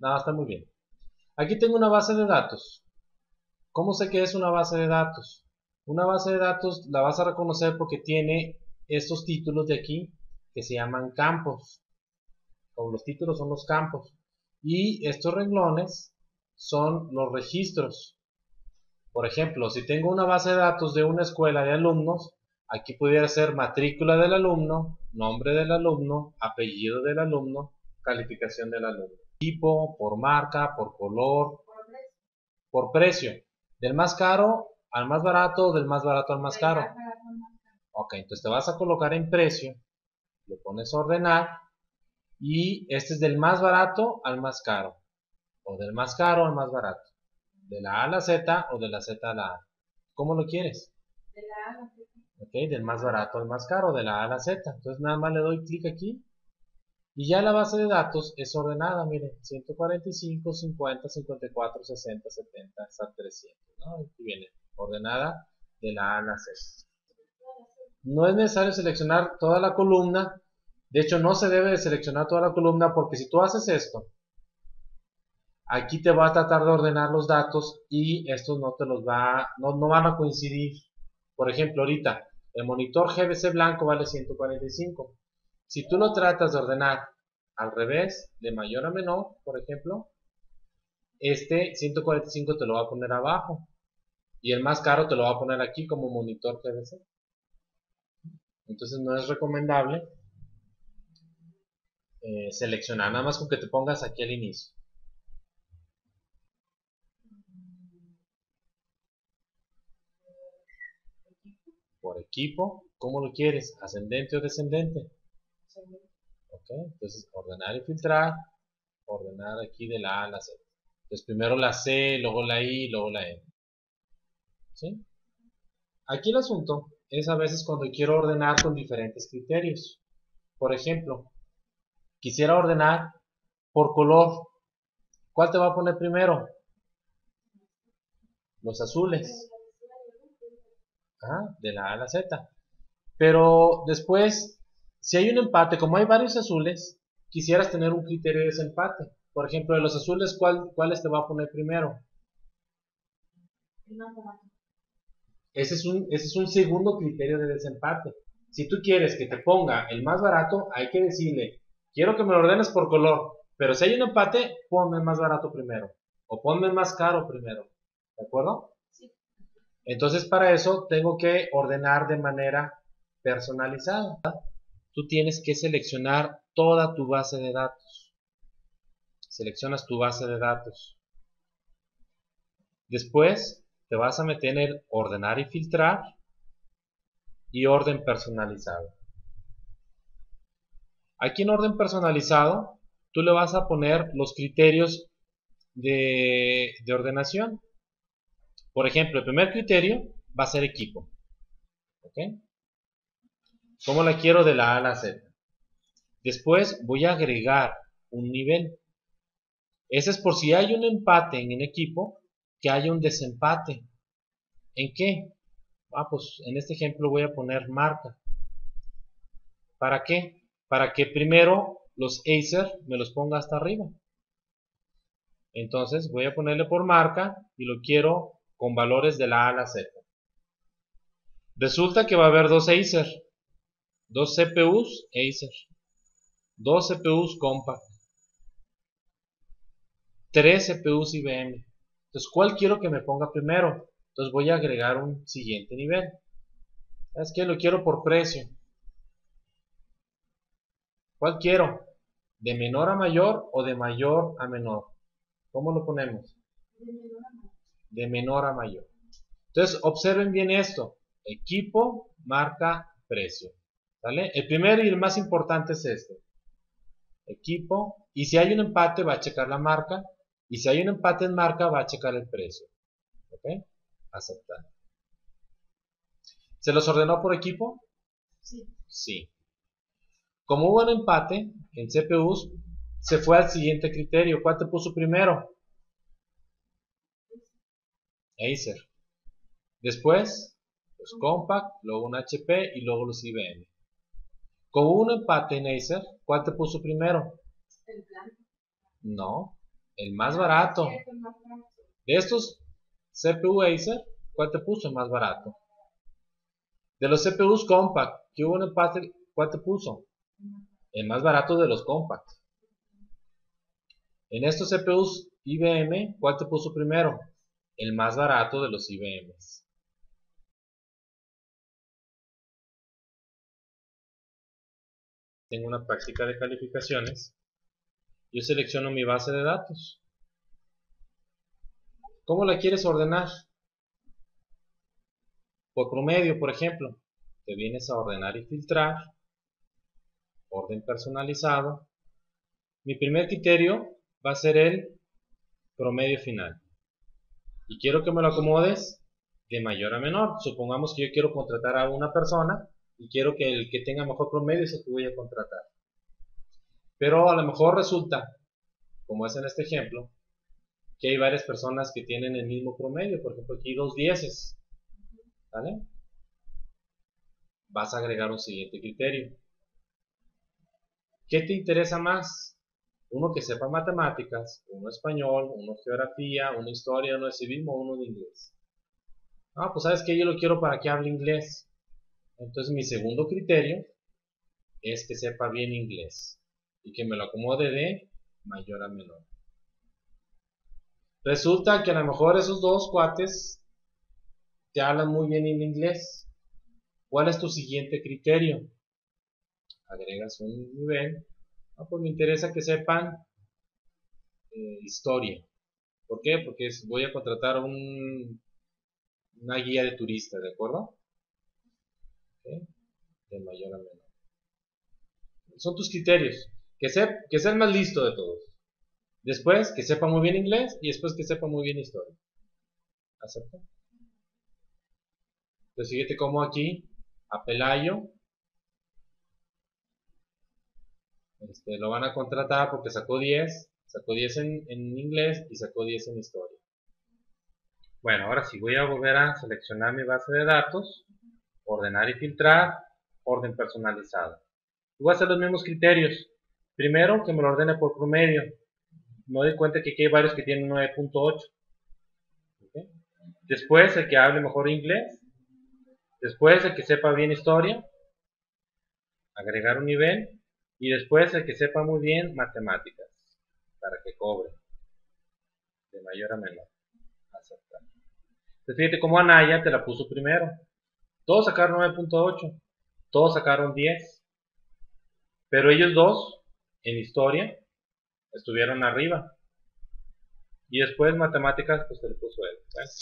Nada, está muy bien. Aquí tengo una base de datos. ¿Cómo sé que es una base de datos? Una base de datos la vas a reconocer porque tiene estos títulos de aquí que se llaman campos. O los títulos son los campos. Y estos renglones son los registros. Por ejemplo, si tengo una base de datos de una escuela de alumnos, aquí pudiera ser matrícula del alumno, nombre del alumno, apellido del alumno, calificación del alumno. Tipo, por marca, por color, por precio. Del más caro al más barato o del más barato al más caro. Ok, entonces te vas a colocar en precio, lo pones a ordenar y este es del más barato al más caro. O del más caro al más barato. De la A a la Z o de la Z a la A. ¿Cómo lo quieres? De la A a la Z. Ok, del más barato al más caro, de la A a la Z. Entonces nada más le doy clic aquí. Y ya la base de datos es ordenada, miren, 145, 50, 54, 60, 70, hasta 300, ¿no? Aquí viene, ordenada de la A a la Z. No es necesario seleccionar toda la columna, de hecho no se debe de seleccionar toda la columna porque si tú haces esto, aquí te va a tratar de ordenar los datos y estos no te los va, no van a coincidir. Por ejemplo, ahorita, el monitor GBC blanco vale 145. Si tú lo tratas de ordenar al revés, de mayor a menor, por ejemplo, este 145 te lo va a poner abajo y el más caro te lo va a poner aquí como monitor GBC. Entonces no es recomendable seleccionar, nada más con que te pongas aquí al inicio. Por equipo, ¿cómo lo quieres? ¿Ascendente o descendente? Ok, entonces ordenar y filtrar, ordenar aquí de la A a la Z. Entonces primero la C, luego la I, luego la N. ¿Sí? Aquí el asunto es a veces cuando quiero ordenar con diferentes criterios. Por ejemplo, quisiera ordenar por color. ¿Cuál te va a poner primero? Los azules. Ajá, de la A a la Z. Pero después, si hay un empate, como hay varios azules, quisieras tener un criterio de desempate. Por ejemplo, de los azules, ¿cuáles te va a poner primero? El más barato. Ese es un segundo criterio de desempate. Si tú quieres que te ponga el más barato, hay que decirle, quiero que me lo ordenes por color, pero si hay un empate, ponme el más barato primero, o ponme el más caro primero, ¿de acuerdo? Sí. Entonces para eso tengo que ordenar de manera personalizada. Tú tienes que seleccionar toda tu base de datos. Seleccionas tu base de datos. Después te vas a meter en el ordenar y filtrar y orden personalizado. Aquí en orden personalizado, tú le vas a poner los criterios de ordenación. Por ejemplo, el primer criterio va a ser equipo. ¿Ok? ¿Cómo la quiero de la A a la Z? Después voy a agregar un nivel. Ese es por si hay un empate en el equipo, que haya un desempate. ¿En qué? Pues en este ejemplo voy a poner marca. ¿Para qué? Para que primero los Acer me los ponga hasta arriba. Entonces voy a ponerle por marca y lo quiero con valores de la A a la Z. Resulta que va a haber dos Acer, dos CPUs Acer, dos CPUs Compact, tres CPUs IBM. Entonces, ¿cuál quiero que me ponga primero? Entonces voy a agregar un siguiente nivel. ¿Sabes qué? Lo quiero por precio. ¿Cuál quiero? ¿De menor a mayor o de mayor a menor? ¿Cómo lo ponemos? De menor a mayor. Entonces, observen bien esto. Equipo, marca, precio. ¿Vale? El primero y el más importante es este. Equipo. Y si hay un empate, va a checar la marca. Y si hay un empate en marca, va a checar el precio. ¿Ok? Aceptar. ¿Se los ordenó por equipo? Sí. Sí. Como hubo un empate en CPUs, se fue al siguiente criterio. ¿Cuál te puso primero? Acer. Después, los Compact, luego un HP y luego los IBM. Como hubo un empate en Acer, ¿cuál te puso primero? El blanco. No. El más barato. El más barato. De estos CPU Acer, ¿cuál te puso el más barato? De los CPUs Compact, que hubo en el pastel, ¿cuál te puso? El más barato de los Compact. En estos CPUs IBM, ¿cuál te puso primero? El más barato de los IBMs. Tengo una práctica de calificaciones. Yo selecciono mi base de datos. ¿Cómo la quieres ordenar? Por promedio, por ejemplo. Te vienes a ordenar y filtrar. Orden personalizado. Mi primer criterio va a ser el promedio final. Y quiero que me lo acomodes de mayor a menor. Supongamos que yo quiero contratar a una persona y quiero que el que tenga mejor promedio es el que voy a contratar. Pero a lo mejor resulta, como es en este ejemplo, que hay varias personas que tienen el mismo promedio. Por ejemplo, aquí 2 dieces. ¿Vale? Vas a agregar un siguiente criterio. ¿Qué te interesa más? Uno que sepa matemáticas, uno español, uno geografía, uno historia, uno de civismo, uno de inglés. Ah, pues sabes que yo lo quiero para que hable inglés. Entonces mi segundo criterio es que sepa bien inglés y que me lo acomode de mayor a menor. Resulta que a lo mejor esos dos cuates te hablan muy bien en inglés. ¿Cuál es tu siguiente criterio? Agregas un nivel. Ah, pues me interesa que sepan historia. ¿Por qué? Porque voy a contratar una guía de turista, ¿de acuerdo? ¿Okay? De mayor a menor. Son tus criterios. Que sea el más listo de todos. Después, que sepa muy bien inglés. Y después, que sepa muy bien historia. ¿Acepta? Entonces, fíjate cómo aquí, a Pelayo, lo van a contratar porque sacó 10. Sacó 10 en inglés y sacó 10 en historia. Bueno, ahora sí, voy a volver a seleccionar mi base de datos. Ordenar y filtrar. Orden personalizado. Y voy a hacer los mismos criterios. Primero, que me lo ordene por promedio. Me doy cuenta que aquí hay varios que tienen 9.8. ¿Okay? Después, el que hable mejor inglés. Después, el que sepa bien historia. Agregar un nivel. Y después, el que sepa muy bien matemáticas. Para que cobre. De mayor a menor. Aceptar. Entonces, fíjate cómo Anaya te la puso primero. Todos sacaron 9.8. Todos sacaron 10. Pero ellos dos, en historia, estuvieron arriba. Y después matemáticas, pues se le puso él. ¿Ves?